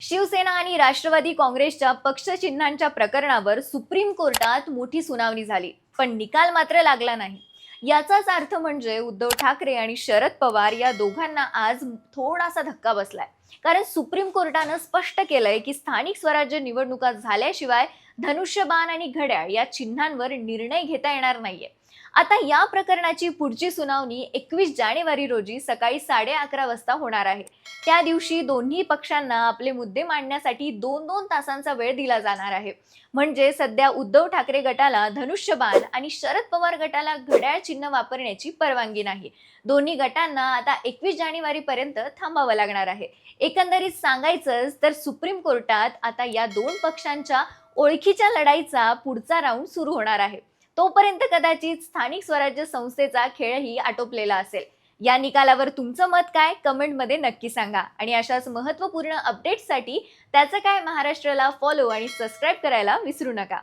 शिवसेना आणि राष्ट्रवादी काँग्रेसच्या पक्षचिन्हांच्या प्रकरणावर सुप्रीम कोर्टात मोठी सुनावणी झाली, पण निकाल मात्र लागला नाही. याचाच अर्थ म्हणजे उद्धव ठाकरे आणि शरद पवार या दोघांना आज थोडासा धक्का बसलाय. कारण सुप्रीम कोर्टानं स्पष्ट केलंय की स्थानिक स्वराज्य निवडणुका झाल्याशिवाय धनुष्यबाण आणि घड्याळ या चिन्हांवर निर्णय घेता येणार नाहीये. आता या प्रकरणाची पुढची सुनावणी 21 जानेवारी रोजी सकाळी 11:30 वाजता होणार आहे. त्या दिवशी दोन्ही पक्षांना आपले मुद्दे मांडण्यासाठी 2-2 तासांचा वेळ दिला जाणार आहे. म्हणजे सध्या उद्धव ठाकरे गटाला धनुष्यबाण आणि शरद पवार गटाला घड्याळ चिन्ह वापरण्याची परवानगी नाही. दोन्ही गटांना आता 21 जानेवारी पर्यंत थांबावं लागणार आहे. एकंदरीत सांगायचंच तर सुप्रीम कोर्टात आता या दोन पक्षांच्या ओळखीच्या लढाईचा पुढचा राऊंड सुरू होणार आहे. तोपर्यंत कदाचित स्थानिक स्वराज्य संस्थेचा खेळही आटोपलेला असेल. या निकालावर तुमचं मत काय कमेंटमध्ये नक्की सांगा आणि अशाच महत्त्वपूर्ण अपडेट्ससाठी त्याचं काय महाराष्ट्राला फॉलो आणि सबस्क्राईब करायला विसरू नका.